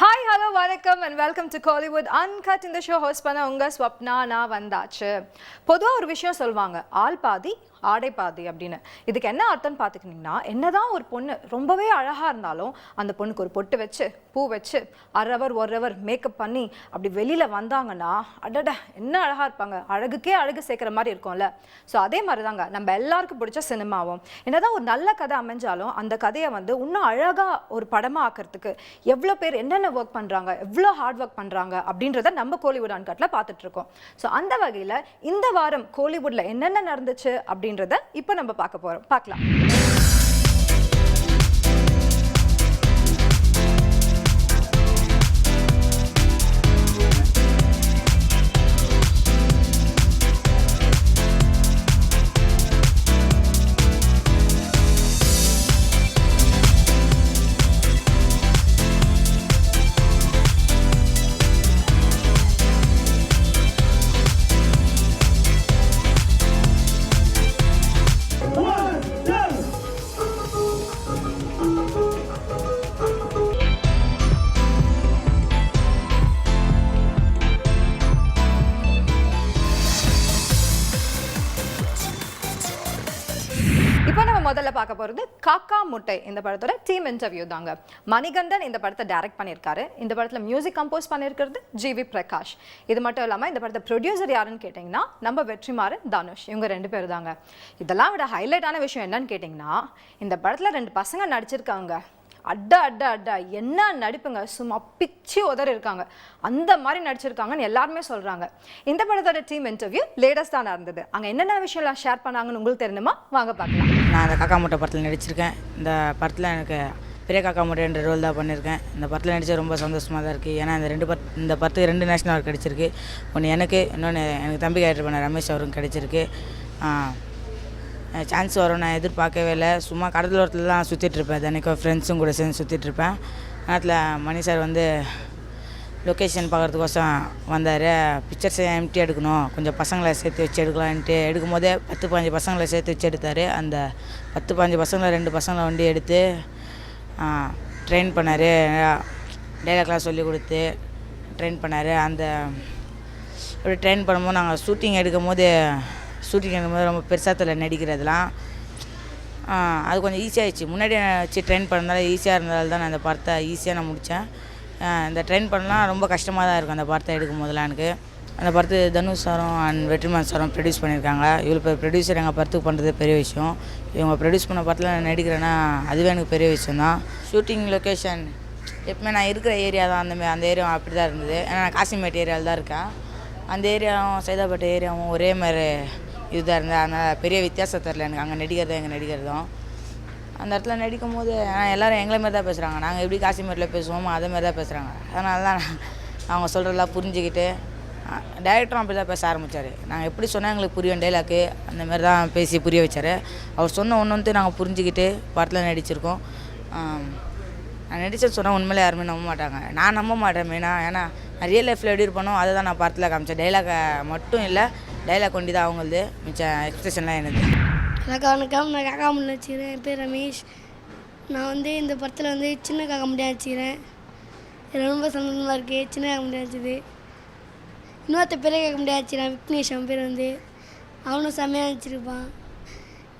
Hi, hello, வணக்கம் and welcome to Kollywood Uncut. இந்த show host பண்ண உங்க ஸ்வப்னா நான் வந்தாச்சு. பொதுவாக ஒரு விஷயம் சொல்லுவாங்க, ஆள் பாதி ஆடை பாதி அப்படின்னு. இதுக்கு என்ன அர்த்தம்னு பார்த்துக்கிட்டிங்கன்னா, என்னதான் ஒரு பொண்ணு ரொம்பவே அழகாக இருந்தாலும் அந்த பொண்ணுக்கு ஒரு பொட்டு வச்சு பூ வச்சு ஒரு ஹவர் மேக்கப் பண்ணி அப்படி வெளியில் வந்தாங்கன்னா அடடா என்ன அழகாக இருப்பாங்க, அழகுக்கே அழகு சேர்க்குற மாதிரி இருக்கும்ல. ஸோ அதே மாதிரி தாங்க நம்ம எல்லாருக்கும் பிடிச்ச சினிமாவும் என்னதான் ஒரு நல்ல கதை அமைஞ்சாலும் அந்த கதையை இன்னும் அழகாக ஒரு படமாக ஆக்கிறதுக்கு எவ்வளோ பேர் என்னென்ன ஒர்க் பண்ணுறாங்க, எவ்வளோ ஹார்ட் ஒர்க் பண்ணுறாங்க அப்படின்றத நம்ம கோலிவுட் அன்கட்டில் பார்த்துட்ருக்கோம். ஸோ அந்த வகையில் இந்த வாரம் கோலிவுட்டில் என்னென்ன நடந்துச்சு அப்படின்றத இப்போ நம்ம பார்க்கலாம். இப்போ நம்ம முதல்ல பார்க்க போகிறது காக்கா முட்டை இந்த படத்தோட டீம் இன்டர்வியூ தாங்க. மணிகண்டன் இந்த படத்தை டைரக்ட் பண்ணியிருக்காரு. இந்த படத்தில் மியூசிக் கம்போஸ் பண்ணியிருக்கிறது ஜிவி பிரகாஷ். இது மட்டும் இல்லாமல் இந்த படத்தை ப்ரொடியூசர் யாருன்னு கேட்டிங்கன்னா நம்ம வெற்றிமாறன் தனுஷ், இவங்க 2 பேர் தாங்க. இதெல்லாம் விட ஹைலைட்டான விஷயம் என்னன்னு கேட்டிங்கன்னா, இந்த படத்தில் 2 பசங்க நடிச்சிருக்காங்க. அட்டா என்ன நடிப்புங்க, சும்மா பிச்சு உதறி இருக்காங்க, அந்த மாதிரி நடிச்சிருக்காங்கன்னு எல்லாருமே சொல்கிறாங்க. இந்த படத்தோட டீம் இன்டர்வியூ லேட்டஸ்டாக நடந்தது. அங்கே என்னென்ன விஷயம்லாம் ஷேர் பண்ணாங்கன்னு உங்களுக்கு தெரியுமா? வாங்க பார்க்கலாம். நான் அந்த காக்கா முட்டை படத்தில் நடிச்சிருக்கேன். இந்த படத்தில் எனக்கு பெரிய காக்கா முட்டைன்ற ரோல் தான் பண்ணியிருக்கேன். இந்த படத்தில் நடித்தது ரொம்ப சந்தோஷமாக தான் இருக்குது. ஏன்னா இந்த படத்துக்கு 2 நேஷனல் அவார்டு கிடச்சிருக்கு. ஒன்று எனக்கு, இன்னொன்று எனக்கு தம்பி கேரக்டர் பண்ண ரமேஷ் அவரும் கிடச்சிருக்கு. சான்ஸ் வரும் நான் எதிர்பார்க்கவே இல்லை. சும்மா கடலோரத்தில் தான் சுற்றிட்டுருப்பேன், தினைக்கும் ஃப்ரெண்ட்ஸும் கூட சேர்ந்து சுற்றிட்டுருப்பேன். நேரத்தில் மணி சார் லொக்கேஷன் பார்க்குறதுக்கோசம் வந்தார். பிக்சர்ஸ் எம்டி எடுக்கணும், கொஞ்சம் பசங்களை சேர்த்து வச்சு எடுக்கலான்ட்டு எடுக்கும் போதே 10-15 பசங்களை சேர்த்து வச்சு எடுத்தார். அந்த 10-15 பசங்களை 2 பசங்களை வண்டி எடுத்து ட்ரெயின் பண்ணார். டைலாக்லாம் சொல்லி கொடுத்து ட்ரெயின் பண்ணார். அப்படி ட்ரெயின் பண்ணும்போது நாங்கள் ஷூட்டிங் எடுக்கும்போது ரொம்ப பெருசாக தெரியல நடிக்கிறதுலாம். அது கொஞ்சம் ஈஸியாகிடுச்சு. முன்னாடி வச்சு ட்ரெயின் பண்ணதால ஈஸியாக இருந்ததால் தான் நான் அந்த படத்தை ஈஸியாக நான் முடித்தேன். இந்த ட்ரெயின் பண்ணலாம் ரொம்ப கஷ்டமாக தான் இருக்கும் அந்த படத்தை எடுக்கும் போதெல்லாம். எனக்கு அந்த படத்து தனுஷ் சாரும் அண்ட் வெற்றிமாறன் சாரும் ப்ரொடியூஸ் பண்ணியிருக்காங்க. இவ்வளோ பேர் ப்ரொடியூசர் எங்கள் படத்துக்கு பண்ணுறது பெரிய விஷயம். இவங்க ப்ரொடியூஸ் பண்ண படத்தில் நான் நடிக்கிறேன்னா அதுவே எனக்கு பெரிய விஷயந்தான். ஷூட்டிங் லொக்கேஷன் எப்பவுமே நான் இருக்கிற ஏரியா தான், அந்த ஏரியாவும் அப்படி தான் இருந்தது. ஏன்னா நான் காசிமேட் ஏரியாவில் தான் இருக்கேன். அந்த ஏரியாவும் சைதாப்பேட்டை ஏரியாவும் ஒரே மாதிரி இதுதான் இருந்தது. அதனால் பெரிய வித்தியாசம் தெரில எனக்கு அங்கே நடிக்கிறதும் எங்கள் நடிக்கிறதும். அந்த இடத்துல நடிக்கும் போது எல்லோரும் எங்களை மாரி தான் பேசுகிறாங்க. நாங்கள் எப்படி காசிமேட்டில் பேசுவோமோ அதே மாதிரி தான் பேசுகிறாங்க. அதனால தான் அவங்க சொல்கிறதெல்லாம் புரிஞ்சுக்கிட்டு டைரக்டரும் அப்படி தான் பேச ஆரம்பித்தார். நாங்கள் எப்படி சொன்னால் எங்களுக்கு புரியும் டைலாக்கு, அந்தமாரி தான் பேசி புரிய வச்சார். அவர் சொன்ன ஒன்று நாங்கள் புரிஞ்சுக்கிட்டு படத்தில் நடிச்சிருக்கோம். நான் நடிச்சது சொன்னால் உண்மையிலே யாருமே நம்ப மாட்டாங்க. நான் நம்ப மாட்டேன் மெயினாக. ஏன்னா நான் ரியல் லைஃப்பில் எப்படி இருப்பேனோ அதை தான் நான் படத்தில் காமிச்சேன். டைலாகை மட்டும் இல்லை, டைலாக் கொண்டு தான் அவங்களது மிச்சம் எக்ஸ்பிரஷன்லாம் எனக்கு. வணக்கம். நான் காக்கா முட்டை வச்சுக்கிறேன். என் பேர் ரமேஷ். நான் இந்த படத்தில் சின்ன காக்கா முட்டை வச்சுக்கிறேன். ரொம்ப சந்தோஷமாக இருக்குது. சின்ன காக்கா முட்டை வச்சுது. இன்னொருத்த பெரிய காக்கா முட்டை வச்சுக்கிறேன். விக்னேஷ் அவன் பேர் அவனும் செம்மையாக வச்சுருப்பான்.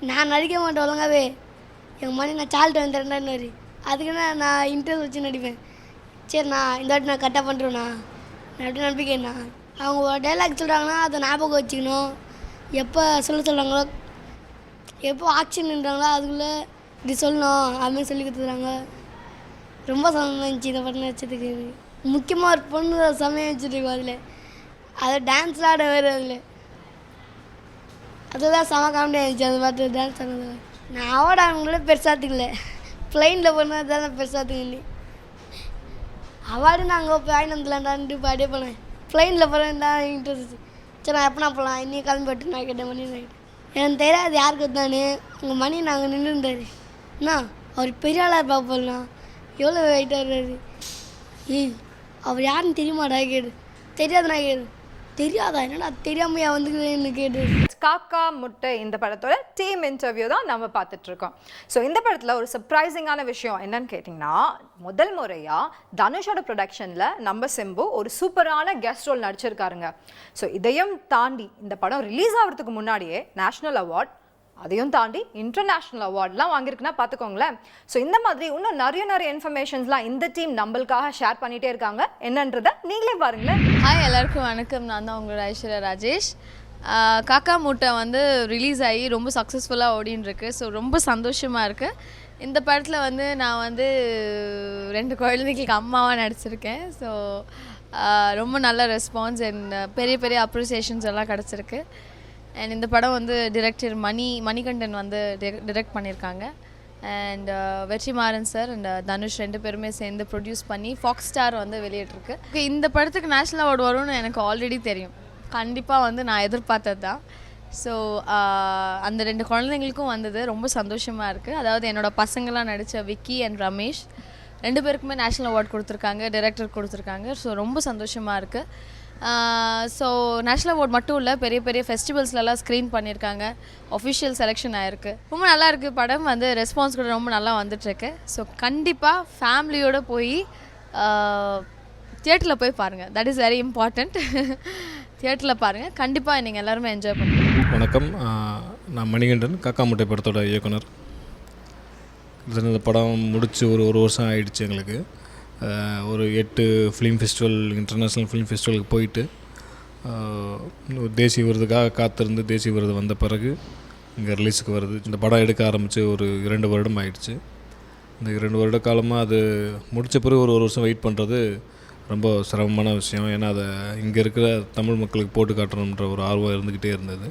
நான் நடிக்க மாட்டேன் ஒழுங்காவே. எங்கள் மணி நான் சால்ட்டு வந்துடுறேன்னாரு. அதுக்குன்னு நான் இன்ட்ரெஸ்ட் வச்சு நடிப்பேன். சரி நான் இந்த வாட்டி நான் கரெக்டாக பண்ணுறேண்ணா, நான் எப்படி நம்பிக்கைண்ணா. அவங்க ஒரு டைலாக் சொல்கிறாங்கன்னா அதை ஞாபகம் வச்சுக்கணும். எப்போ சொல்கிறாங்களோ, எப்போ ஆக்ஷன்ன்றாங்களோ அதுக்குள்ளே இப்படி சொல்லணும் அதுமாதிரி சொல்லி கொடுத்துக்குறாங்க. ரொம்ப சந்தோஷமாக இருந்துச்சு இந்த படம் வச்சதுக்கு. முக்கியமாக ஒரு பொண்ணு சமயம் வச்சுருக்கோம் அதில். அதை டான்ஸ்லாம் ஆட வேறு அதில். அதுதான் செம காமெடியாக இருந்துச்சு அந்த பாட்டு டான்ஸ் ஆனது. நான் அவார்டு அவங்களோட பெருசாத்துக்கல, ப்ளைனில் போனால் தான் பெருசாத்துக்கு. அவார்டு நாங்கள் இப்போ வாங்கி வந்துலான்டான்ட்டு பாடியே போனேன். ப்ளைனில் போகிறேன் தான் இன்ட்ரெஸ்ட். சரி நான் எப்போ போகலாம், இன்னும் கிளம்பி போட்டு நான் கேட்டேன் மணி நைட்டு. எனக்கு தெரியாது யாருக்கு தானே. உங்கள் மணி நாங்கள் நின்றுருந்தார். அண்ணா அவர் பெரிய ஆளாக இருப்பா போடலாம், எவ்வளோ வெயிட்டாக இருக்காரு. அவர் யாருன்னு தெரியுமாடா கேடு. தெரியாதுண்ணா கேடு. தெரியாதா என்னடா தெரியாமையா வந்துக்கிறேன்னு கேட்டு காக்கா முட்டை இந்த படத்தோட டீம் இன்டர்வியூ தான் நம்ம பார்த்துட்டு இருக்கோம். ஸோ இந்த படத்தில் ஒரு சர்ப்ரைசிங்கான விஷயம் என்னன்னு கேட்டிங்கன்னா, முதல் முறையாக தனுஷோட ப்ரொடக்ஷனில் நம்ம சிம்பு ஒரு சூப்பரான கெஸ்ட் ரோல் நடிச்சிருக்காருங்க. ஸோ இதையும் தாண்டி இந்த படம் ரிலீஸ் ஆகிறதுக்கு முன்னாடியே நேஷ்னல் அவார்ட், அதையும் தாண்டி இன்டர்நேஷ்னல் அவார்ட்லாம் வாங்கியிருக்குன்னா பார்த்துக்கோங்களேன். ஸோ இந்த மாதிரி இன்னும் நிறைய இன்ஃபர்மேஷன்ஸ்லாம் இந்த டீம் நம்மளுக்காக ஷேர் பண்ணிகிட்டே இருக்காங்க. என்னன்றதை நீங்களே பாருங்களேன். ஹாய் எல்லாருக்கும் வணக்கம். நான் தான் உங்களோட ஐஸ்வர்யா ராஜேஷ். காக்கா மூட்டை வந்து ரிலீஸ் ஆகி ரொம்ப சக்ஸஸ்ஃபுல்லாக ஓடின்னு இருக்கு. ஸோ ரொம்ப சந்தோஷமாக இருக்குது. இந்த படத்தில் வந்து நான் வந்து 2 குழந்தைங்களுக்கு அம்மாவாக நடிச்சிருக்கேன். ஸோ ரொம்ப நல்ல ரெஸ்பான்ஸ் அண்ட் பெரிய அப்ரிசியேஷன்ஸ் எல்லாம் கிடச்சிருக்கு. அண்ட் இந்த படம் வந்து டிரெக்டர் மணிகண்டன் வந்து டிரெக்ட் பண்ணியிருக்காங்க. And Vetrimaaran sir and Dhanush 2 பேருமே சேர்ந்து ப்ரொடியூஸ் பண்ணி ஃபாக்ஸ் ஸ்டார் வந்து வெளியிட்டிருக்கு. இந்த படத்துக்கு நேஷ்னல் அவார்டு வரும்னு எனக்கு ஆல்ரெடி தெரியும். கண்டிப்பாக வந்து நான் எதிர்பார்த்தது தான். ஸோ அந்த 2 குழந்தைங்களுக்கும் வந்தது ரொம்ப சந்தோஷமாக இருக்குது. அதாவது என்னோடய பசங்களாம் நடித்த விக்கி அண்ட் ரமேஷ் 2 பேருக்குமே நேஷ்னல் அவார்டு கொடுத்துருக்காங்க, டைரக்டர் கொடுத்துருக்காங்க. ஸோ ரொம்ப சந்தோஷமாக இருக்குது. ஸோ நேஷ்னல் அவார்ட் மட்டும் இல்லை, பெரிய ஃபெஸ்டிவல்ஸ்லலாம் ஸ்க்ரீன் பண்ணியிருக்காங்க. ஒஃபிஷியல் செலெக்ஷன் ஆகிருக்கு. ரொம்ப நல்லா இருக்குது. படம் வந்து ரெஸ்பான்ஸ் கூட ரொம்ப நல்லா வந்துட்டுருக்கு. ஸோ கண்டிப்பாக ஃபேமிலியோடு போய் தியேட்டரில் போய் பாருங்கள். That is very important. தியேட்டரில் பாருங்கள். கண்டிப்பாக நீங்கள் எல்லாருமே என்ஜாய் பண்ணுங்கள். வணக்கம், நான் மணிகண்டன், காக்கா முட்டை படத்தோட இயக்குனர். இந்த படம் முடித்து ஒரு வருஷம் ஆயிடுச்சு எங்களுக்கு. ஒரு 8 ஃபிலிம் ஃபெஸ்டிவல், இன்டர்நேஷ்னல் ஃபிலிம் ஃபெஸ்டிவலுக்கு போயிட்டு தேசிய விருதுக்காக காத்திருந்து தேசிய விருது வந்த பிறகு இங்கே ரிலீஸுக்கு வருது. இந்த படம் எடுக்க ஆரம்பித்து ஒரு 2 வருடம் ஆயிடுச்சு. இந்த 2 வருட காலமாக அது முடித்த பிறகு ஒரு வருஷம் வெயிட் பண்ணுறது ரொம்ப சிரமமான விஷயம். ஏன்னா அதை இங்கே இருக்கிற தமிழ் மக்களுக்கு போட்டு காட்டணுன்ற ஒரு ஆர்வம் இருந்துக்கிட்டே இருந்தது.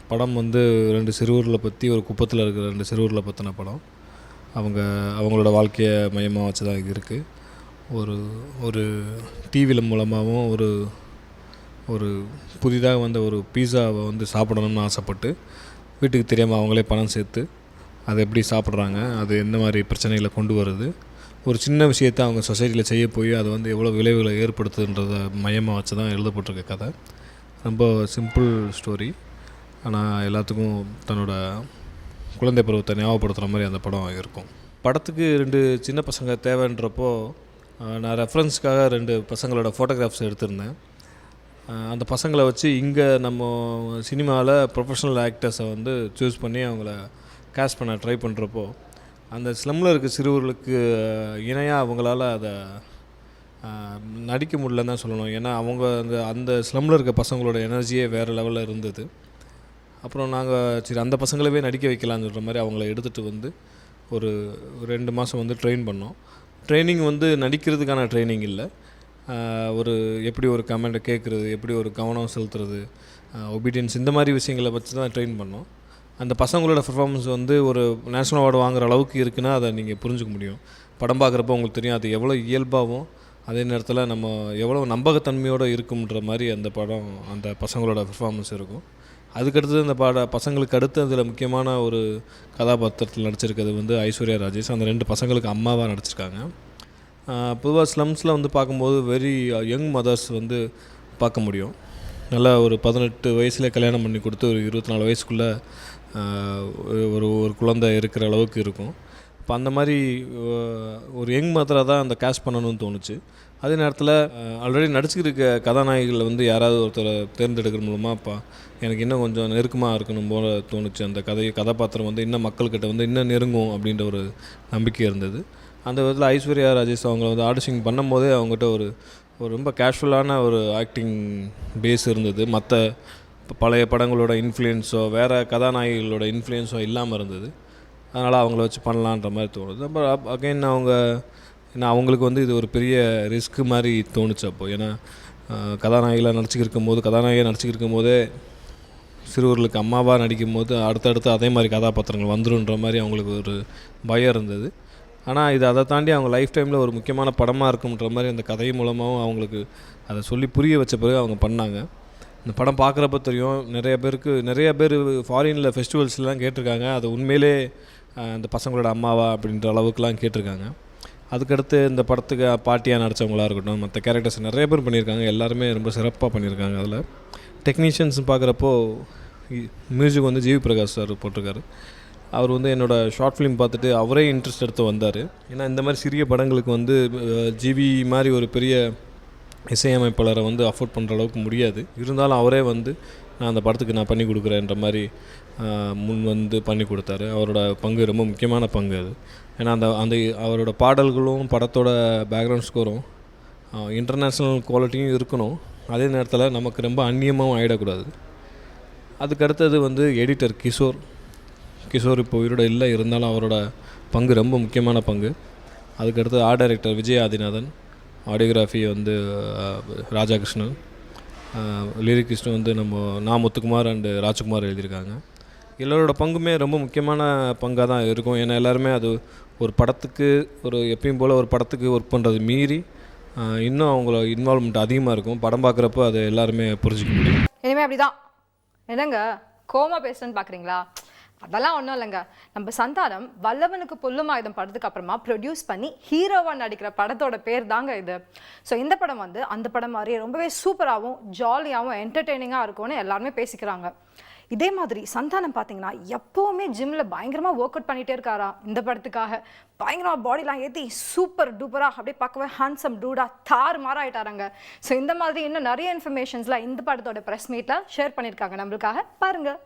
படம் வந்து 2 சிறுவர்களை பற்றி, ஒரு குப்பத்தில் இருக்கிற 2 சிறுவர்களை பற்றின படம். அவங்களோட வாழ்க்கையை மையமாக வச்சு தான் இது இருக்குது. ஒரு டிவியில் மூலமாகவும் ஒரு புதிதாக வந்த ஒரு பீஸாவை வந்து சாப்பிடணும்னு ஆசைப்பட்டு வீட்டுக்கு தெரியாமல் அவங்களே பணம் சேர்த்து அதை எப்படி சாப்பிட்றாங்க, அது எந்த மாதிரி பிரச்சனைகளை கொண்டு வருது, ஒரு சின்ன விஷயத்தை அவங்க சொசைட்டியில் செய்ய போய் அது வந்து எவ்வளோ விளைவுகளை ஏற்படுத்துன்றதை மையமாக வச்சு தான் எழுதப்பட்டிருக்க கதை. ரொம்ப சிம்பிள் ஸ்டோரி, ஆனால் எல்லாத்துக்கும் தன்னோட குழந்தை பருவத்தை ஞாபகப்படுத்துகிற மாதிரி அந்த படம் இருக்கும். படத்துக்கு 2 சின்ன பசங்க தேவைன்றப்போ நான் ரெஃபரன்ஸ்க்காக 2 பசங்களோட ஃபோட்டோகிராஃப்ஸ் எடுத்திருந்தேன். அந்த பசங்களை வச்சு இங்கே நம்ம சினிமாவில் ப்ரொஃபஷ்னல் ஆக்டர்ஸை வந்து சூஸ் பண்ணி அவங்கள கேஸ்ட் பண்ண ட்ரை பண்ணுறப்போ அந்த ஸ்லம்மில் இருக்க சிறுவர்களுக்கு இணையாக அவங்களால அதை நடிக்க முடியலன்னு தான் சொல்லணும். ஏன்னா அவங்க அந்த ஸ்லம்மில் இருக்க பசங்களோட எனர்ஜியே வேறு லெவலில் இருந்தது. அப்புறம் நாங்கள் சரி அந்த பசங்களவே நடிக்க வைக்கலான்னு சொல்கிற மாதிரி அவங்கள எடுத்துகிட்டு வந்து ஒரு 2 மாதம் வந்து ட்ரெயின் பண்ணோம். ட்ரைனிங் வந்து நடிக்கிறதுக்கான ட்ரைனிங் இல்லை, ஒரு எப்படி ஒரு கமெண்ட்டை கேட்குறது, எப்படி ஒரு கவனம் செலுத்துறது, ஒபீடியன்ஸ், இந்த மாதிரி விஷயங்களை வச்சு தான் ட்ரெயின் பண்ணோம். அந்த பசங்களோட பர்ஃபார்மன்ஸ் வந்து ஒரு நேஷ்னல் அவார்டு வாங்குகிற அளவுக்கு இருக்குன்னா அதை நீங்கள் புரிஞ்சுக்க முடியும். படம் பார்க்குறப்போ உங்களுக்கு தெரியும் அது எவ்வளோ இயல்பாகவும் அதே நேரத்தில் நம்ம எவ்வளோ நம்பகத்தன்மையோடு இருக்கும்ன்ற மாதிரி அந்த படம், அந்த பசங்களோட பர்ஃபார்மன்ஸ் இருக்கும். அதுக்கடுத்து அந்த பசங்களுக்கு அடுத்து அதில் முக்கியமான ஒரு கதாபாத்திரத்தில் நடிச்சிருக்கிறது வந்து ஐஸ்வர்யா ராஜேஷ். அந்த 2 பசங்களுக்கு அம்மாவாக நடிச்சிருக்காங்க. பொதுவாக ஸ்லம்ஸில் வந்து பார்க்கும்போது வெரி யங் மதர்ஸ் வந்து பார்க்க முடியும். நல்லா ஒரு 18 வயசுலேயே கல்யாணம் பண்ணி கொடுத்து ஒரு 24 வயசுக்குள்ளே ஒரு குழந்தை இருக்கிற அளவுக்கு இருக்கும். இப்போ அந்த மாதிரி ஒரு யங் மதராக தான் அந்த கேஸ்ட் பண்ணணும்னு தோணுச்சு. அதே நேரத்தில் ஆல்ரெடி நடிச்சுக்கிருக்க கதாநாயகிகளை வந்து யாராவது ஒருத்தரை தேர்ந்தெடுக்கிற மூலமாக இப்போ எனக்கு இன்னும் கொஞ்சம் நெருக்கமாக இருக்கணும் போல தோணுச்சு. அந்த கதாபாத்திரம் வந்து இன்னும் மக்கள்கிட்ட வந்து இன்னும் நெருங்கும் அப்படின்ற ஒரு நம்பிக்கை இருந்தது. அந்த விதத்தில் ஐஸ்வர்யா ராஜேஷ் அவங்க வந்து ஆடிஷன் பண்ணும் போதே அவங்ககிட்ட ஒரு ரொம்ப கேஷுவலான ஒரு ஆக்டிங் பேஸ் இருந்தது. மற்ற பழைய படங்களோட இன்ஃப்ளூயன்ஸோ வேறு கதாநாயகிகளோட இன்ஃப்ளூயன்ஸோ இல்லாமல் இருந்தது. அதனால் அவங்கள வச்சு பண்ணலான்ற மாதிரி தோணுது. அப்புறம் அகைன் அவங்களுக்கு வந்து இது ஒரு பெரிய ரிஸ்க்கு மாதிரி தோணுச்சு அப்போது. ஏன்னா கதாநாயகியாக நடிச்சுக்கிருக்கும் போதே சிறுவர்களுக்கு அம்மாவாக நடிக்கும் போது அடுத்தடுத்து அதே மாதிரி கதாபாத்திரங்கள் வந்துருன்ற மாதிரி அவங்களுக்கு ஒரு பயம் இருந்தது. ஆனால் இது அதை தாண்டி அவங்க லைஃப் டைமில் ஒரு முக்கியமான படமாக இருக்கும்ன்ற மாதிரி அந்த கதை மூலமாகவும் அவங்களுக்கு அதை சொல்லி புரிய வச்ச பிறகு அவங்க பண்ணாங்க. இந்த படம் பார்க்குறப்ப தெரியும், நிறைய பேர் ஃபாரினில் ஃபெஸ்டிவல்ஸ்லாம் கேட்டிருக்காங்க, அது உண்மையிலே அந்த பசங்களோட அம்மாவா அப்படின்ற அளவுக்குலாம் கேட்டிருக்காங்க. அதுக்கடுத்து இந்த படத்துக்கு பாட்டியாக நடித்தவங்களாக இருக்கட்டும், மற்ற கேரக்டர்ஸ் நிறைய பேர் பண்ணியிருக்காங்க. எல்லாருமே ரொம்ப சிறப்பாக பண்ணியிருக்காங்க. அதில் டெக்னீஷியன்ஸ் பார்க்குறப்போ மியூசிக் வந்து ஜிவி பிரகாஷ் சார் போட்டிருக்காரு. அவர் வந்து என்னோடய ஷார்ட் ஃபிலிம் பார்த்துட்டு அவரே இன்ட்ரெஸ்ட் எடுத்து வந்தார். ஏன்னா இந்த மாதிரி சிறிய படங்களுக்கு வந்து ஜிவி மாதிரி ஒரு பெரிய இசையமைப்பாளரை வந்து அஃபோர்ட் பண்ணுற அளவுக்கு முடியாது. இருந்தாலும் அவரே வந்து நான் அந்த படத்துக்கு நான் பண்ணி கொடுக்குறேன்ற மாதிரி முன் வந்து பண்ணி கொடுத்தாரு. அவரோட பங்கு ரொம்ப முக்கியமான பங்கு அது. ஏன்னா அந்த அந்த அவரோட பாடல்களும் படத்தோட பேக்ரவுண்ட் ஸ்கோரும் இன்டர்நேஷ்னல் குவாலிட்டியும் இருக்கணும். அதே நேரத்தில் நமக்கு ரொம்ப அந்நியமாகவும் ஆகிடக்கூடாது. அதுக்கடுத்தது வந்து எடிட்டர் கிஷோர் இப்போ உயிரோட இல்லை, இருந்தாலும் அவரோட பங்கு ரொம்ப முக்கியமான பங்கு. அதுக்கடுத்து art director Vijay Adinathan, audiography வந்து ராஜாகிருஷ்ணன், லிரிக்கிஸ்ட்டு வந்து நான் முத்துக்குமார் அண்டு ராஜ்குமார் எழுதியிருக்காங்க. எல்லோரோட பங்குமே ரொம்ப முக்கியமான பங்காக தான் இருக்கும். ஏன்னா எல்லாருமே அது ஒரு படத்துக்கு எப்பயும் போல் ஒரு படத்துக்கு ஒர்க் பண்ணுறது மீறி இன்னும் அவங்கள இன்வால்வ்மெண்ட் அதிகமாக இருக்கும். படம் பார்க்குறப்போ அதை எல்லாருமே புரிஞ்சிக்க முடியும். இனிமேல் அப்படிதான் என்னங்க கோமா பேசுறேன்னு பார்க்குறீங்களா? அதெல்லாம் ஒன்றும் இல்லைங்க. நம்ம சந்தானம் வல்லவனுக்கு புல்லும் ஆயுதம் படத்துக்கு அப்புறமா ப்ரொடியூஸ் பண்ணி ஹீரோவாக நடிக்கிற படத்தோட பேர் தாங்க இது. ஸோ இந்த படம் வந்து அந்த படம் மாதிரியே ரொம்பவே சூப்பராகவும் ஜாலியாகவும் என்டர்டெய்னிங்காக இருக்கும்னு எல்லாருமே பேசிக்கிறாங்க. இதே மாதிரி சந்தானம் பார்த்தீங்கன்னா எப்போவுமே ஜிம்மில் பயங்கரமாக ஒர்க் அவுட் பண்ணிகிட்டே இருக்காரா. இந்த படத்துக்காக பயங்கரமாக பாடிலாம் ஏற்றி சூப்பர் டூப்பராக அப்படியே பார்க்கவே ஹேண்ட்ஸம் டூடாக தாறு மாற ஆகிட்டாராங்க. ஸோ இந்த மாதிரி இன்னும் நிறைய இன்ஃபர்மேஷன்ஸ்லாம் இந்த படத்தோட ப்ரெஸ் மீட்டில் ஷேர் பண்ணியிருக்காங்க நம்மளுக்காக. பாருங்கள்.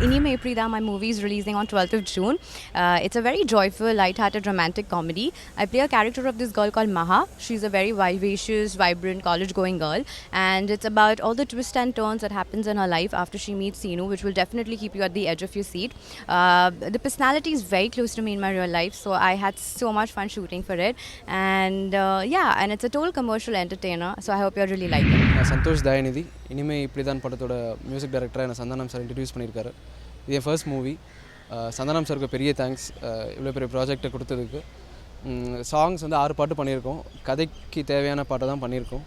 Inime Prida, my movie is releasing on 12th of June. It's a very joyful, light-hearted, romantic comedy. I play a character of this girl called Maha. She's a very vivacious, vibrant, college-going girl, and it's about all the twists and turns that happens in her life after she meets Seenu, which will definitely keep you at the edge of your seat. The personality is very close to me in my real life, so I had so much fun shooting for it, and and it's a total commercial entertainer, so I hope you really like it. Santhosh Dayanidhi. இனிமே இப்படிதான் படத்தோட music டைரக்டராக என்ன Santhanam sir introduce பண்ணியிருக்காரு. இது என் first movie. Santhanam சாருக்கு பெரிய thanks இவ்வளோ பெரிய ப்ராஜெக்டை கொடுத்ததுக்கு. சாங்ஸ் வந்து 6 பாட்டு பண்ணியிருக்கோம். கதைக்கு தேவையான பாட்டை தான் பண்ணியிருக்கோம்.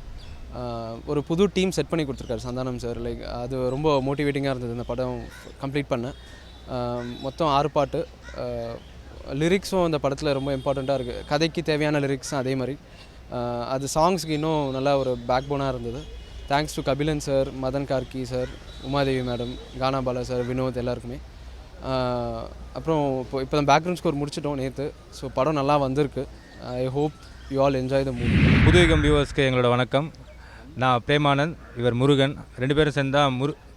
ஒரு புது டீம் செட் பண்ணி கொடுத்துருக்காரு சந்தானம் சார். லைக் அது ரொம்ப மோட்டிவேட்டிங்காக இருந்தது இந்த படம் கம்ப்ளீட் பண்ண. மொத்தம் 6 பாட்டு. லிரிக்ஸும் அந்த படத்தில் ரொம்ப இம்பார்ட்டண்ட்டாக இருக்குது. கதைக்கு தேவையான லிரிக்ஸும் அதே மாதிரி. அது சாங்ஸ்க்கு இன்னும் நல்லா ஒரு பேக் போனாக இருந்தது. Thanks to Kabilan sir, Madhan Karky sir, Umadevi madam, Gana Bala sir, Vinod எல்லாருக்குமே. அப்புறம் இப்போ தான் பேக்ரவுண்ட் ஸ்கோர் முடிச்சிட்டோம் நேற்று. ஸோ படம் நல்லா வந்திருக்கு. I hope you all enjoy the movie. Puthuyugam வியூவர்ஸ்க்கு எங்களோட வணக்கம். நான் பிரேமானந்த், இவர் முருகன். 2 பேரும் சேர்ந்தா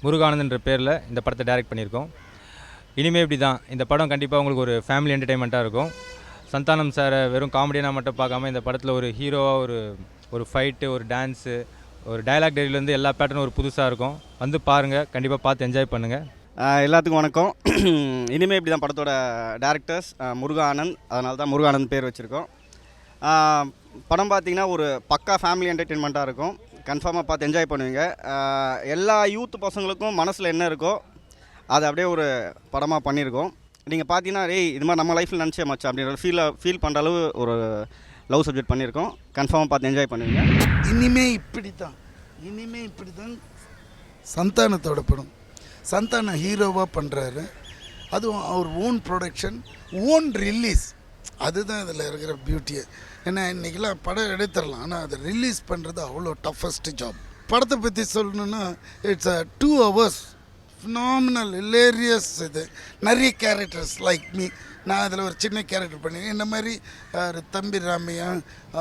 முருகானந்த் என்ற பேரில் இந்த படத்தை டைரக்ட் பண்ணியிருக்கோம். இனிமேல் இப்படி தான் இந்த படம் கண்டிப்பாக உங்களுக்கு ஒரு ஃபேமிலி என்டர்டெயின்மெண்ட்டாக இருக்கும். சந்தானம் சாரை வெறும் காமெடியாக மட்டும் பார்க்காம இந்த படத்தில் ஒரு ஹீரோவாக ஒரு ஃபைட்டு, ஒரு டான்ஸு, ஒரு டயலாக் டெரியிலேருந்து எல்லா பேட்டர்னும் ஒரு புதுசாக இருக்கும். வந்து பாருங்கள், கண்டிப்பாக பார்த்து என்ஜாய் பண்ணுங்கள். எல்லாத்துக்கும் வணக்கம். இனிமேல் இப்படி தான் படத்தோட டேரக்டர்ஸ் முருகானந்த். அதனால தான் முருகானந்த் பேர் வச்சுருக்கோம். படம் பார்த்திங்கன்னா ஒரு பக்கா ஃபேமிலி என்டர்டெயின்மெண்ட்டாக இருக்கும். கன்ஃபார்மாக பார்த்து என்ஜாய் பண்ணுவீங்க. எல்லா யூத் பசங்களுக்கும் மனசில் என்ன இருக்கோ அதை அப்படியே ஒரு படமாக பண்ணியிருக்கோம். நீங்கள் பார்த்தீங்கன்னா இது மாதிரி நம்ம லைஃப்பில் நினச்சே மச்சா அப்படின்ற ஃபீல் பண்ணுற அளவு ஒரு லவ் சப்ஜெக்ட் பண்ணியிருக்கோம். கன்ஃபார்மாக பார்த்து என்ஜாய் பண்ணுவீங்க. இனிமே இப்படி தான் சந்தானத்தோட படம். சந்தானம் ஹீரோவாக பண்ணுறாரு. அதுவும் அவர் ஓன் ப்ரொடக்ஷன், ஓன் ரிலீஸ். அதுதான் இதில் இருக்கிற பியூட்டியே. ஏன்னா இன்றைக்கெலாம் படம் எடுத்துடலாம், ஆனால் அதை ரிலீஸ் பண்ணுறது அவ்வளோ டஃபஸ்ட்டு ஜாப். படத்தை பற்றி சொல்லணுன்னா இட்ஸ் 2 hours ஃபினாமினல் ஹிலேரியஸ். இது நிறைய கேரக்டர்ஸ் லைக் மீ, நான் அதில் ஒரு சின்ன கேரக்டர் பண்ணியிருக்கேன். இந்த மாதிரி தம்பி ராமையா,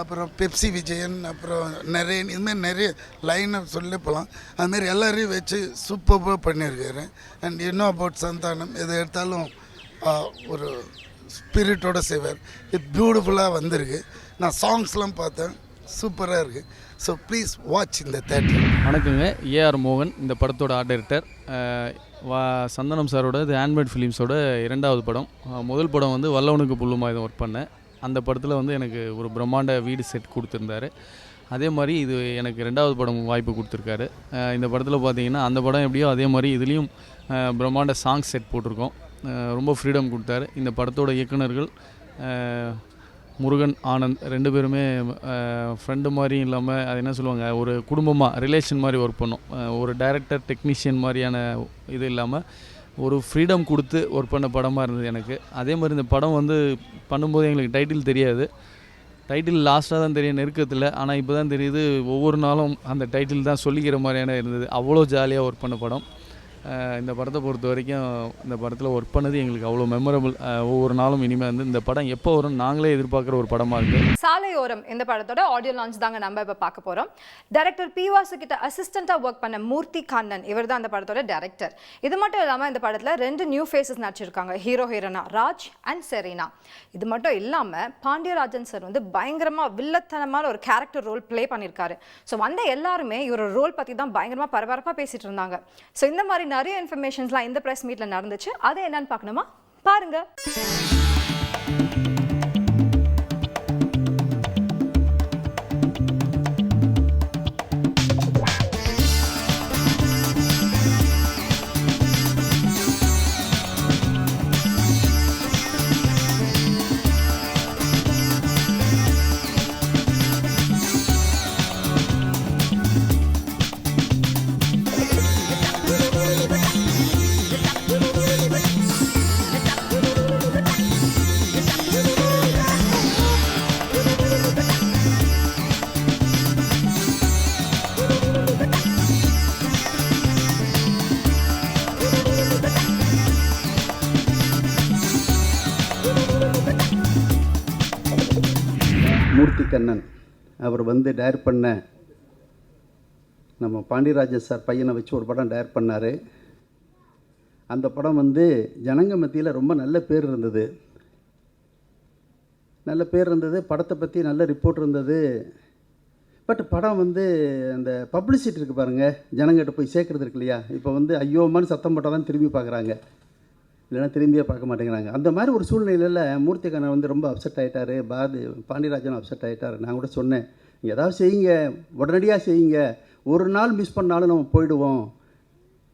அப்புறம் பெப்சி விஜயன், அப்புறம் நிறைய இதுமாதிரி நிறைய லைனை சொல்லி போகலாம். அதுமாரி எல்லோரையும் வச்சு சூப்பராக பண்ணியிருக்காரு. அண்ட் இன்னும் அபவுட் சந்தானம், எதை எடுத்தாலும் ஒரு ஸ்பிரிட்டோடு செய்வார். இது பியூட்டிஃபுல்லாக வந்திருக்கு. நான் சாங்ஸ்லாம் பார்த்தேன், சூப்பராக இருக்குது. ஸோ ப்ளீஸ் வாட்ச் இந்த தேட்டர். வணக்கங்க, ஏஆர் மோகன் இந்த படத்தோட ஆர்ட் டைரக்டர். சந்தனம் சாரோட இது ஹேண்ட்மேட் ஃபிலிம்ஸோட 2வது படம். முதல் படம் வந்து வல்லவனுக்கு புல்லுமாயுதம் ஒர்க் பண்ணேன். அந்த படத்தில் வந்து எனக்கு ஒரு பிரம்மாண்ட வீடு செட் கொடுத்துருந்தாரு. அதே மாதிரி இது எனக்கு 2வது படம் வாய்ப்பு கொடுத்துருக்காரு. இந்த படத்தில் பார்த்தீங்கன்னா அந்த படம் எப்படியோ அதே மாதிரி இதுலேயும் பிரம்மாண்ட சாங் செட் போட்டிருக்கோம். ரொம்ப ஃப்ரீடம் கொடுத்தாரு. இந்த படத்தோட இயக்குனர்கள் முருகன், ஆனந்த் 2 பேருமே ஃப்ரெண்டு மாதிரியும் இல்லாமல் அது என்ன சொல்லுவாங்க, ஒரு குடும்பமாக ரிலேஷன் மாதிரி ஒர்க் பண்ணோம். ஒரு டைரக்டர் டெக்னீஷியன் மாதிரியான இது இல்லாமல் ஒரு ஃப்ரீடம் கொடுத்து ஒர்க் பண்ண படமாக இருந்தது எனக்கு. அதே மாதிரி இந்த படம் வந்து பண்ணும்போது எங்களுக்கு டைட்டில் தெரியாது. டைட்டில் லாஸ்ட்டாக தான் தெரியும் நெருக்கத்தில். ஆனால் இப்போ தான் தெரியுது ஒவ்வொரு நாளும் அந்த டைட்டில் தான் சொல்லிக்கிற மாதிரியான இருந்தது. அவ்வளோ ஜாலியாக ஒர்க் பண்ண படம். இந்த படத்தை பொறுத்த வரைக்கும் இந்த படத்தில் ஒர்க் பண்ணது எங்களுக்கு அவ்வளோ மெமரபிள். ஒவ்வொரு நாளும் இனிமேல் வந்து இந்த படம் எப்போ வரும் நாங்களே எதிர்பார்க்குற ஒரு படமாக இருக்குது. சாலையோரம் இந்த படத்தோட ஆடியோ லான்ச் தாங்க நம்ம இப்போ பார்க்க போகிறோம். டைரக்டர் பி வாசு கிட்ட அசிஸ்டண்ட்டாக ஒர்க் பண்ண மூர்த்தி கண்ணன், இவர் தான் அந்த படத்தோட டைரக்டர். இது மட்டும் இல்லாமல் இந்த படத்தில் 2 நியூ ஃபேஸஸ் நடிச்சிருக்காங்க, ஹீரோ ஹீரோனா ராஜ் அண்ட் செரீனா. இது மட்டும் இல்லாமல் பாண்டியராஜன் சார் வந்து பயங்கரமாக வில்லத்தனமான ஒரு கேரக்டர் ரோல் ப்ளே பண்ணியிருக்காரு. ஸோ வந்த எல்லாருமே இவரோட ரோல் பற்றி தான் பயங்கரமாக பரபரப்பாக பேசிகிட்டு இருந்தாங்க. ஸோ இந்த மாதிரி நிறைய இன்ஃபர்மேஷன்ஸ்லாம் இந்த ப்ரெஸ் மீட்டில் நடந்துச்சு. அது என்னன்னு பார்க்கணுமா, பாருங்க. மூர்த்தி கண்ணன் அவர் வந்து டைரக்ட் பண்ண நம்ம பாண்டியராஜன் சார் பையனை வச்சு ஒரு படம் டைரக்ட் பண்ணார். அந்த படம் வந்து ஜனங்க மத்தியில் ரொம்ப நல்ல பேர் இருந்தது. படத்தை பற்றி நல்ல ரிப்போர்ட் இருந்தது. பட் படம் வந்து அந்த பப்ளிசிட்டி இருக்குது பாருங்கள், ஜனங்கிட்ட போய் சேர்க்குறது இருக்கு இல்லையா. இப்போ வந்து ஐயோமான்னு சத்தம் போட்டால் தான் திரும்பி பார்க்குறாங்க, இல்லைன்னா திரும்பியே பார்க்க மாட்டேங்கிறாங்க. அந்த மாதிரி ஒரு சூழ்நிலையில் மூர்த்தி கண்ணன் வந்து ரொம்ப அப்செட் ஆகிட்டார். பாண்டியராஜன் அப்செட் ஆகிட்டார். நான் கூட சொன்னேன், நீங்கள் ஏதாவது செய்யுங்க, உடனடியாக செய்யுங்க, ஒரு நாள் மிஸ் பண்ணாலும் நம்ம போயிடுவோம்,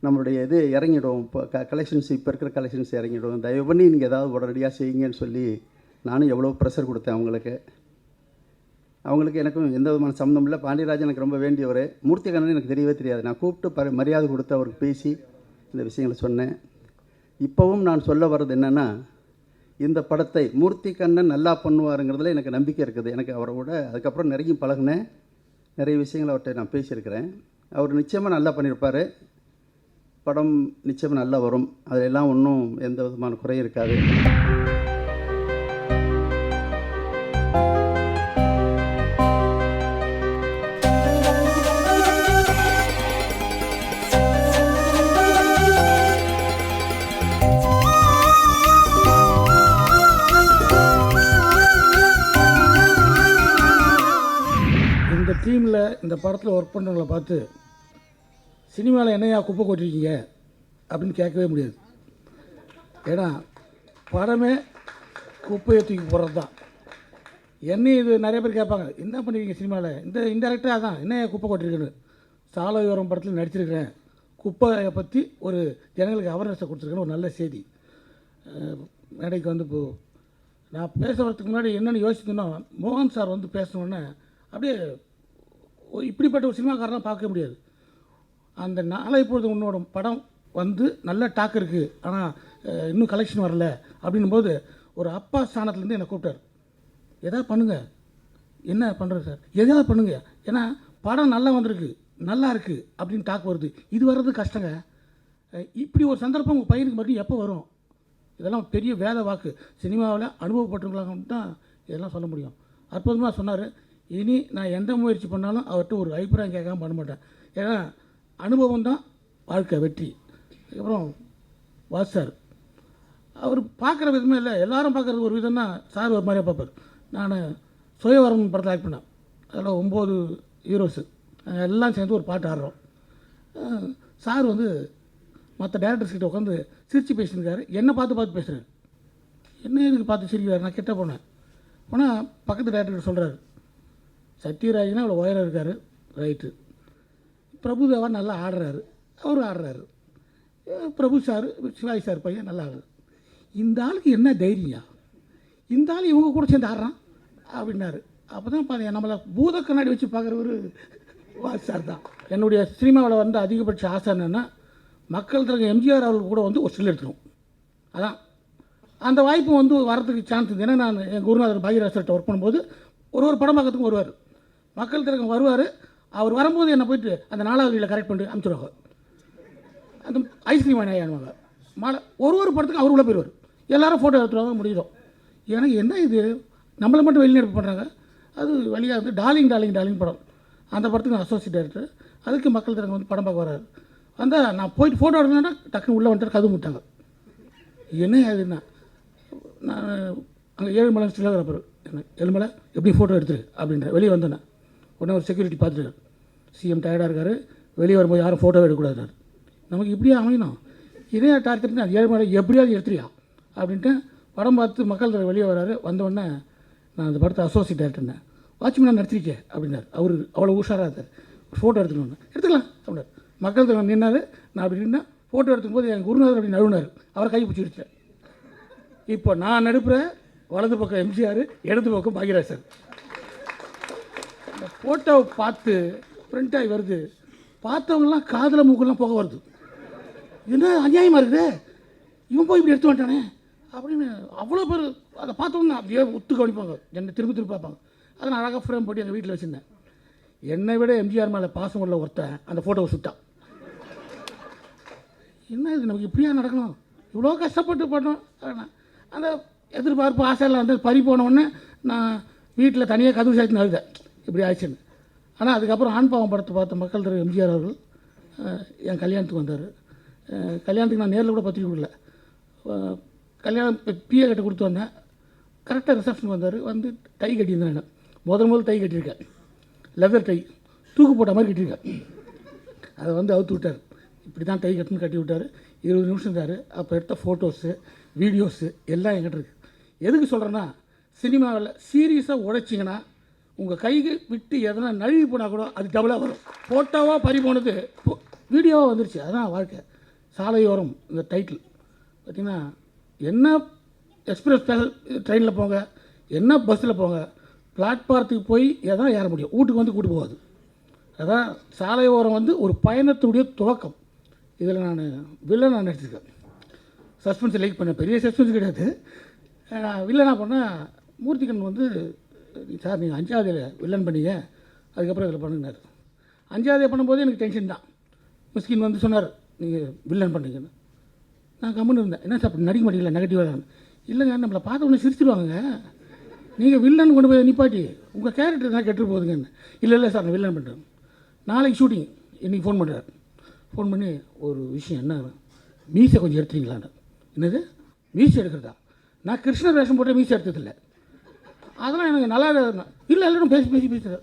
நம்மளுடைய இது இறங்கிடும், இப்போ கலெக்ஷன்ஸ் இப்போ இருக்கிற கலெக்ஷன்ஸ் இறங்கிடும், தயவு பண்ணி நீங்கள் ஏதாவது உடனடியாக செய்யுங்கன்னு சொல்லி நானும் எவ்வளோ ப்ரெஷர் கொடுத்தேன் அவங்களுக்கு எனக்கும் எந்த விதமான சம்மந்தம் இல்லை. பாண்டியராஜன் எனக்கு ரொம்ப வேண்டியவர். மூர்த்தி கண்ணன் எனக்கு தெரியவே தெரியாது. நான் கூப்பிட்டு மரியாதை கொடுத்து அவருக்கு பேசி இந்த விஷயங்களை சொன்னேன். இப்போவும் நான் சொல்ல வர்றது என்னென்னா, இந்த படத்தை மூர்த்தி கண்ணன் நல்லா பண்ணுவாருங்கிறதுல எனக்கு நம்பிக்கை இருக்குது. எனக்கு அவரோட அதுக்கப்புறம் நிறைய பழகினேன், நிறைய விஷயங்கள் அவர்கிட்ட நான் பேசியிருக்கிறேன். அவர் நிச்சயமாக நல்லா பண்ணியிருப்பார். படம் நிச்சயமாக நல்லா வரும், அதிலெல்லாம் ஒன்றும் எந்த விதமான குறையும் இருக்காது. இந்த டீமில் இந்த படத்தில் ஒர்க் பண்ணுறவங்களை பார்த்து சினிமாவில் என்னையா குப்பை கொட்டிருக்கீங்க அப்படின்னு கேட்கவே முடியாது. ஏன்னா படமே குப்பையை தூக்கி போடுறது தான். என்னையும் இது நிறைய பேர் கேட்பாங்க, என்ன பண்ணிருக்கீங்க சினிமாவில், இந்த இன்டெரக்டாக தான் என்னையா குப்பை கொட்டிருக்குன்னு. சாலையோரம் படத்தில் நடிச்சிருக்கிறேன். குப்பையை பற்றி ஒரு ஜனங்களுக்கு அவேர்னஸை கொடுத்துருக்கேன்னு ஒரு நல்ல செய்தி. மேடைக்கு வந்து இப்போது நான் பேச வரதுக்கு முன்னாடி என்னென்னு யோசிக்கணும்னா, மோகன் சார் வந்து பேசணுன்னே அப்படியே இப்படிப்பட்ட ஒரு சினிமாக்காரனாக பார்க்க முடியாது. அந்த நாளை பொழுது உன்னோட படம் வந்து நல்ல டாக் இருக்குது, ஆனால் இன்னும் கலெக்ஷன் வரல அப்படின்னும் போது ஒரு அப்பா ஸ்தானத்துலேருந்து என்னை கூப்பிட்டார். எதாவது பண்ணுங்கள். என்ன பண்ணுறது சார், எதாவது பண்ணுங்கள், ஏன்னா படம் நல்லா வந்திருக்கு, நல்லா இருக்குது அப்படின்னு டாக் வருது. இது வர்றது கஷ்டங்க. இப்படி ஒரு சந்தர்ப்பம் உங்கள் பையனுக்கு மட்டும் எப்போ வரும்? இதெல்லாம் பெரிய வேத வாக்கு. சினிமாவில் அனுபவப்பட்டிருக்கலாம்னு தான் இதெல்லாம் சொல்ல முடியும். அற்புதமாக சொன்னார். இனி நான் எந்த முயற்சி பண்ணாலும் அவர்கிட்ட ஒரு அபிப்பிராயம் கேட்காம பண்ண மாட்டேன். ஏன்னா அனுபவம் தான் வாழ்க்கை வெற்றி. அதுக்கப்புறம் வாசார் அவர் பார்க்குற விதமே இல்லை, எல்லாரும் பார்க்குறது ஒரு விதம்னா சார் ஒரு மாதிரியாக பார்ப்பார். நான் சுயவரம் படத்தில் ஆக்ட் பண்ணேன். அதில் 9 ஹீரோஸு நாங்கள் எல்லாம் சேர்ந்து ஒரு பாட்டு ஆடுறோம். சார் வந்து மற்ற டேரக்டர்ஸ் கிட்ட உட்காந்து சிரித்து பேசியிருக்காரு. என்னை பார்த்து பேசுகிறார். என்ன இதுக்கு பார்த்து சிரிக்கிறார்? நான் கிட்ட போனேன். போனால் பக்கத்து டேரக்டர் சொல்கிறாரு, சத்யராஜ்னா அவ்வளோ உயரம் இருக்கார், ரைட்டு. பிரபுதேவா நல்லா ஆடுறாரு, அவரும் ஆடுறாரு. பிரபு சார் சிவாஜி சார் பையன் நல்லா ஆடுறாரு. இந்த ஆளுக்கு என்ன தைரியம்? இந்த ஆள் இவங்க கூட சேர்ந்து ஆடுறான் அப்படின்னாரு. அப்போ தான் பாருங்க, நம்மளை பூத கண்ணாடி வச்சு பார்க்குறவர் வாஸ் சார் தான். என்னுடைய சினிமாவில் வந்து அதிகபட்ச ஆசை என்னென்னா, மக்கள் திலகம் எம்ஜிஆர் அவர்கள் கூட வந்து ஒரு ஸ்டில் எடுத்துரும். அதான் அந்த வாய்ப்பு வந்து வரதுக்கு சான்ஸ் இருக்குது. ஏன்னா நான் என் குருநாதர் பாகியராஜர்கிட்ட ஒர்க் பண்ணும்போது ஒரு படம் பார்க்கறதுக்கும் வருவார். மக்கள் திலகம் வருவார். அவர் வரும்போது என்னை போயிட்டு அந்த 4வது வழியில் கரெக்ட் பண்ணிட்டு அனுப்பிச்சிடுவாங்க. அந்த ஐஸ்கிரீம் வாங்கினாங்க மாலை ஒரு படத்துக்கு அவர் உள்ள போயிடுவார். எல்லோரும் ஃபோட்டோ எடுத்துருவாங்க, முடியும். எனக்கு என்ன இது, நம்மளை மட்டும் வெளிநடப்பு பண்ணுறாங்க. அது வழியாக வந்து டார்லிங் படம், அந்த படத்துக்கு நான் அசோசியேட் டைரக்டர். அதுக்கு மக்கள் திலகம் வந்து படம் பார்க்க வராரு. வந்தால் நான் போயிட்டு ஃபோட்டோ எடுக்கணுன்னா டக்குன்னு உள்ளே வந்துட்டு கதவு விட்டாங்க. என்ன அதுன்னா, நான் அங்கே ஏழுமலை ஸ்டிலோகிராஃபர், என்ன ஏழுமலை எப்படி ஃபோட்டோ எடுத்துரு அப்படின்ற வெளியே வந்தேன். உடனே ஒரு செக்யூரிட்டி பார்த்துட்டு, சிஎம் டயர்டாக இருக்கார், வெளியே வரும்போது யாரும் ஃபோட்டோ எடுக்கக்கூடாது. நமக்கு இப்படியே அமையணும். இதே டார்கெட் நான் ஏழுமலை எப்படியாவது எடுத்துறியா அப்படின்ட்டு படம் பார்த்து மக்கள் திலகம் வெளியே வராரு. வந்தோடனே நான் அந்த படத்தை அசோசியேட் டேரக்டர்னேன். வாட்ச்மேன் நடிச்சிருக்கேன் அப்படின்னார். அவர் அவ்வளோ உஷாராக இருந்தார். ஃபோட்டோ எடுத்துக்கலாம் அப்படின்னார். மக்கள் திலகம் நின்னார். நான் அப்படி நின்னா ஃபோட்டோ எடுத்துக்கும் போது என் குருநாதர் அப்படி நழுவினார். அவரை கை பிடிச்சி எடுத்தேன். இப்போ நான் நடுப்புறேன், வலது பக்கம் எம்ஜிஆர், இடது பக்கம் பாகியராஜ் சார். இந்த ஃபோட்டோவை பார்த்து பிரிண்ட் ஆகி வருது. பார்த்தவங்களாம் காதில் மூக்கெல்லாம் போக வருது. என்ன அநியாயமாக இருக்குது, இவன் போய் இப்படி எடுத்து வந்துட்டானே அப்படின்னு அவ்வளோ பேர் அதை பார்த்தவங்க அப்படியே ஒத்து கவனிப்பாங்க. என்னை திருப்பி பார்ப்பாங்க. அதை நான் அழகாக ஃப்ரேம் போட்டு எங்கள் வீட்டில் வச்சுருந்தேன். என்னை விட எம்ஜிஆர் மேலே பாசம் உள்ள ஒருத்தன் அந்த ஃபோட்டோவை சுட்டான். என்ன இது, நமக்கு இப்படியா நடக்கணும்? இவ்வளோ கஷ்டப்பட்டு பண்ணோம். அந்த எதிர்பார்ப்பு ஆசையெல்லாம் வந்து பறி போனவுடனே நான் வீட்டில் தனியாக கதவு சாய்த்து அழுதேன், இப்படி ஆயிடுச்சுன்னு. ஆனால் அதுக்கப்புறம் ஆண் பாவம் படத்தை பார்த்த மக்கள் திலகம் எம்ஜிஆர் அவர்கள் என் கல்யாணத்துக்கு வந்தார். கல்யாணத்துக்கு நான் நேரில் கூட பத்திரிக்கை கொடுக்கல. கல்யாணம் பிஏ கட்ட கொடுத்து வந்தேன். கரெக்டாக ரிசப்ஷன் வந்தார். வந்து டை கட்டியிருந்தேன். நான் முதல் டை கட்டியிருக்கேன். லெதர் டை தூக்கு போட்ட மாதிரி கட்டியிருக்கேன். அதை வந்து அவுத்து விட்டார். இப்படி தான் டை கட்டுன்னு கட்டி விட்டார். 20 நிமிஷம் இருந்தார். அப்போ எடுத்த ஃபோட்டோஸு வீடியோஸு எல்லாம் என்கிட்ட இருக்குது. எதுக்கு சொல்கிறேன்னா, சினிமாவில் சீரியஸாக உழைச்சிங்கன்னா உங்கள் கைக்கு விட்டு எதனா நழுவி போனால் கூட அது டபுளாக வரும். ஃபோட்டோவாக பறி போனது வீடியோவாக வந்துருச்சு. அதான் வாழ்க்கை. சாலையோரம் இந்த டைட்டில் பார்த்திங்கன்னா, என்ன எக்ஸ்பிரஸ் ட்ரெயினில் போங்க, என்ன பஸ்ஸில் போங்க, பிளாட்பாரத்துக்கு போய் எதான் ஏற முடியும், வீட்டுக்கு வந்து கூட்டு போகாது. அதான் சாலையோரம் வந்து ஒரு பயணத்துடைய துவக்கம். இதில் நான் வில்லனாக நடிச்சிருக்கேன். சஸ்பென்ஸ் லைக் பண்ணேன். பெரிய சஸ்பென்ஸ் கிடையாது. வில்லனாக பண்ணால் மூர்த்திகன் வந்து, சார் நீங்கள் 5ஆவதில் வில்லன் பண்ணீங்க, அதுக்கப்புறம் இதில் பண்ணுங்கன்னாரு. 5ஆவதே பண்ணும்போது எனக்கு டென்ஷன் தான். மிஸ்கின் வந்து சொன்னார், நீங்கள் வில்லன் பண்ணுங்கன்னு. நான் கம்முன்னு இருந்தேன். என்ன சார் அப்படி நடிக்க மாட்டீங்களா நெகட்டிவாக? இல்லைங்க, நம்மளை பார்த்த உடனே சிரிச்சிருவாங்க, நீங்கள் வில்லன் கொண்டு போய் நிப்பாட்டி உங்கள் கேரக்டர் தான் கெட்டு போகுதுங்கன்னு. இல்லை சார் நான் வில்லன் பண்ணுறேன். நாளைக்கு ஷூட்டிங், இன்றைக்கி ஃபோன் பண்ணுறாரு. ஃபோன் பண்ணி ஒரு விஷயம், என்ன மீசை கொஞ்சம் எடுத்துறீங்களான்னு. என்னது மீசை எடுக்கிறதா? நான் கிருஷ்ணர் வேஷம் போட்டு மீசை எடுத்ததில்லை. அதெல்லாம் எனக்கு நல்லா இல்லை எல்லாரும் பேசி பேசுகிறார்.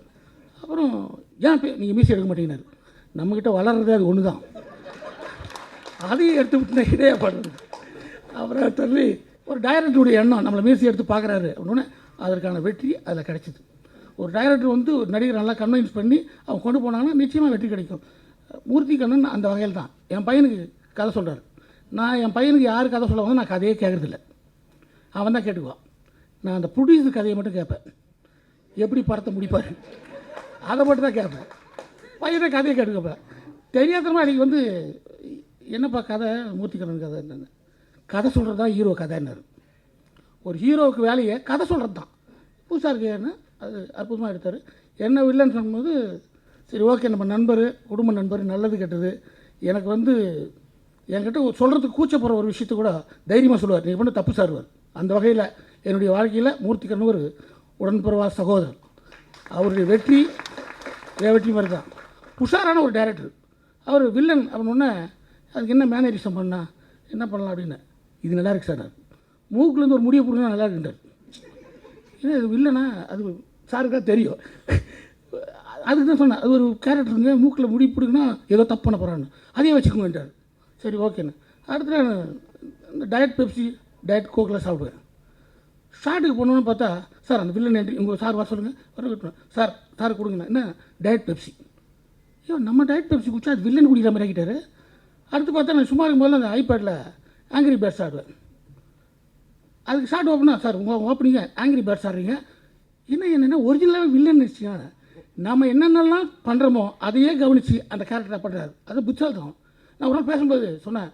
அப்புறம் ஏன் நீங்கள் மீசை எடுக்க மாட்டேங்கிறாரு. நம்மக்கிட்ட வளர்றதே அது ஒன்று தான். அதையும் எடுத்து விட்டுனா இடையே பாடுறது. அப்புறம் தள்ளி ஒரு டைரக்டருடைய எண்ணம் நம்மளை மீசை எடுத்து பார்க்குறாரு அப்படின்னு அதற்கான வெற்றி அதில் கிடைச்சிது. ஒரு டைரக்டர் வந்து ஒரு நடிகர் நல்லா கன்வின்ஸ் பண்ணி அவங்க கொண்டு போனாங்கன்னா நிச்சயமாக வெற்றி கிடைக்கும். மூர்த்தி கண்ணன் அந்த வகையில் தான். என் பையனுக்கு கதை சொல்கிறார். நான் என் பையனுக்கு யார் கதை சொல்ல வந்து நான் கதையே கேட்குறதில்ல, அவன் தான் கேட்டுக்குவான். நான் அந்த ப்ரொடியூசர் கதையை மட்டும் கேட்பேன், எப்படி படத்தை முடிப்பார் அதை மட்டும் தான் கேட்பேன். பையனை கதையை கேட்டுக்கப்பேன். தெரியாதமா அன்றைக்கி வந்து என்னப்பா கதை, மூர்த்தி கண்ணன் கதை என்னென்னு. கதை சொல்கிறது தான் ஹீரோ கதைன்னாரு. ஒரு ஹீரோவுக்கு வேலையை கதை சொல்கிறது தான். புதுசாக இருக்கேன்னு அது அற்புதமாக எடுத்தார். என்ன வில்லன்னு சொல்லும்போது, சரி ஓகே நம்ம நண்பர், குடும்ப நண்பர், நல்லது கெட்டது. எனக்கு வந்து என்கிட்ட சொல்கிறதுக்கு கூச்சப்படுற ஒரு விஷயத்தை கூட தைரியமாக சொல்லுவார், நீங்கள் பண்ண தப்பு சார்வார். அந்த வகையில் என்னுடைய வாழ்க்கையில் மூர்த்திகரன் ஒரு உடன்பிறவா சகோதரர். அவருடைய வெற்றி என் வெற்றி மாதிரி தான். உஷாரான ஒரு டைரக்டர். அவர் வில்லன் அப்படின்னொன்னே அதுக்கு என்ன மேனரிசம் பண்ணால் என்ன பண்ணலாம் அப்படின்னு, இது நல்லா இருக்கு சார், மூக்குலேருந்து ஒரு முடியை பிடினா நல்லா இருக்குன்றார். ஏன்னா இது வில்லனா அது சாருக்கு தான் தெரியும். அதுக்கு தான் சொன்னேன், அது ஒரு கேரக்டருங்க, மூக்கில் முடி பிடிக்குன்னா ஏதோ தப்பு பண்ண போகிறான்னு, அதையே வச்சுக்கோங்கன்றார். சரி ஓகேண்ணே. அடுத்த இந்த டயட் பெப்சி டயட் கோக்கில் சாப்பிடுவேன். ஷார்ட்டுக்கு போனோன்னு பார்த்தா, சார் அந்த வில்லன் என்ட்ரி உங்கள் சார் வர சொல்லுங்கள், வர சார் சார் கொடுங்கண்ணா, என்ன டயட் பெப்சி. ஐயோ நம்ம டயட் பெப்சி குடிச்சா அது வில்லன் குடிக்கிற மாதிரி ஆகிட்டார். அடுத்து பார்த்தா நான் சும்மா இருக்கும் போது அந்த ஐபேடில் ஆங்கிரி பேர்ட்ஸ் ஆடுவேன். அதுக்கு ஷார்ட் ஓப்பனா, சார் உங்கள் ஓப்பனிங்க ஆங்கிரி பேர்ட்ஸ் ஆடுறீங்க, என்னென்னா ஒரிஜினலாகவே வில்லன் நினச்சிங்க. நம்ம என்னென்னலாம் பண்ணுறோமோ அதையே கவனித்து அந்த கேரக்டரை பண்ணுறாரு. அது புத்தால்தான். நான் ஒரு நாள் பேசும்போது சொன்னேன்,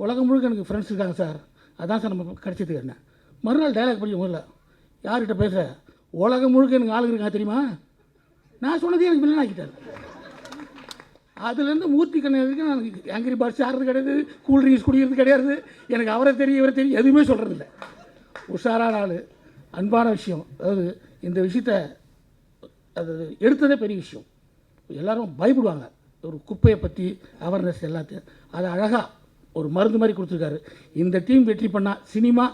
உலகம் முழுக்க எனக்கு ஃப்ரெண்ட்ஸ் இருக்காங்க சார், அதான் சார் நம்ம கிடச்சதுக்கு என்ன. மறுநாள் டைலாக் படிக்க முதல்ல யார்கிட்ட பேசுகிற, உலகம் முழுக்க எனக்கு ஆளுங்க இருக்காங்க தெரியுமா, நான் சொன்னதே எனக்கு வில்லன் ஆக்கிட்டார். அதுலேருந்து மூர்த்தி கண்ணன் வரைக்கும் நான் ஆங்கிரி பேர்ட்ஸ் ஆடுறது கிடையாது, கூல்ட்ரிங்க்ஸ் குடிக்கிறது கிடையாது, எனக்கு அவரை தெரியும் இவரை தெரியும் எதுவுமே சொல்கிறதில்ல. உஷாரான ஆள், அன்பான விஷயம். அதாவது இந்த விஷயத்தை அது எடுத்ததே பெரிய விஷயம். எல்லோரும் பயப்படுவாங்க ஒரு குப்பையை பற்றி அவேர்னஸ் எல்லாத்தையும், அதை அழகாக ஒரு மருந்து மாதிரி கொடுத்துருக்காரு. இந்த டீம் வெற்றி பண்ணால் சினிமா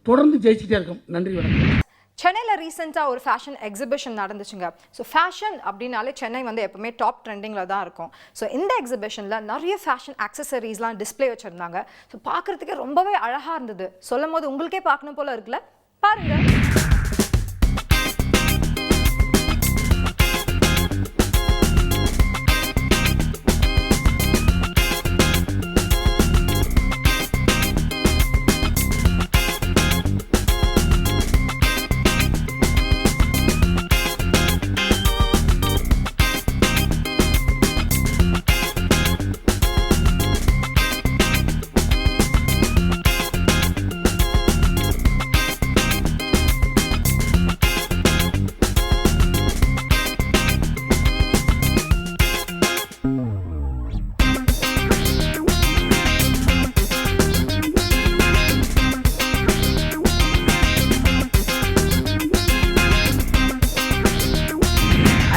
தொடர்ந்து ஜெயிச்சுட்டே இருக்கும். நன்றி, வணக்கம். சென்னையில் ரீசெண்டாக ஒரு ஃபேஷன் எக்ஸிபிஷன் நடந்துச்சுங்க. ஸோ ஃபேஷன் அப்படின்னாலே சென்னை வந்து எப்பவுமே டாப் ட்ரெண்டிங்கில் தான் இருக்கும். ஸோ இந்த எக்ஸிபிஷனில் நிறைய ஃபேஷன் ஆக்சசரிஸ்லாம் டிஸ்பிளே வச்சுருந்தாங்க. ஸோ பார்க்குறதுக்கே ரொம்பவே அழகாக இருந்தது. சொல்லும் போது உங்களுக்கே பார்க்கணும் போல இருக்குல்ல, பாருங்கள்.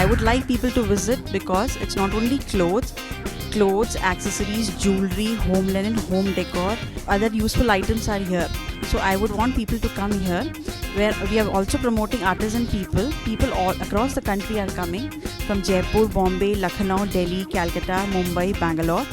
I would like people to visit because it's not only clothes, accessories, jewelry, home linen, home decor, other useful items are here. So I would want people to come here, where we are also promoting artisan people. People all across the country are coming from Jaipur, Bombay, Lucknow, Delhi, Calcutta, Mumbai, Bangalore.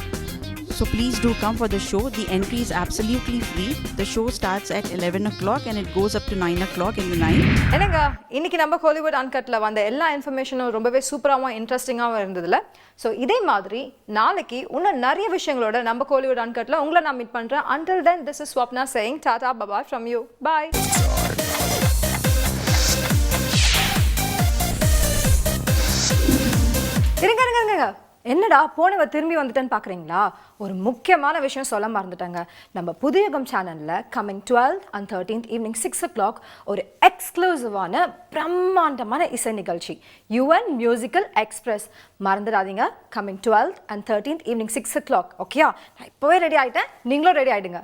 So please do come for the show. The entry is absolutely free. The show starts at 11 o'clock and it goes up to 9 o'clock in the night. என்னங்க, இன்னைக்கு நம்ம கோலிவுட் அன்கட்ல வந்த எல்லா இன்ஃபர்மேஷனும் ரொம்பவே சூப்பராகவும் இன்ட்ரெஸ்டிங்காகவும் இருந்ததுல. So இதே மாதிரி நாளைக்கு இன்னும் நிறைய விஷயங்களோட நம்ம கோலிவுட் அன்கட்ல உங்களை நான் மீட் பண்றேன். Until then, this is Swapna saying tata bye-bye from you. Bye. இருங்க, என்னடா போனவ திரும்பி வந்துட்டேன்னு பார்க்குறீங்களா? ஒரு முக்கியமான விஷயம் சொல்ல மறந்துட்டாங்க. நம்ம புதுயுகம் சேனலில் coming 12th and 13th evening 6 o'clock ஒரு எக்ஸ்க்ளூசிவான பிரம்மாண்டமான இசை நிகழ்ச்சி UN மியூசிக்கல் எக்ஸ்பிரஸ். மறந்துடாதீங்க, coming 12th and 13th evening 6 o'clock. ஓகேயா? நான் இப்போவே ரெடி ஆகிட்டேன், நீங்களும் ரெடி ஆகிடுங்க.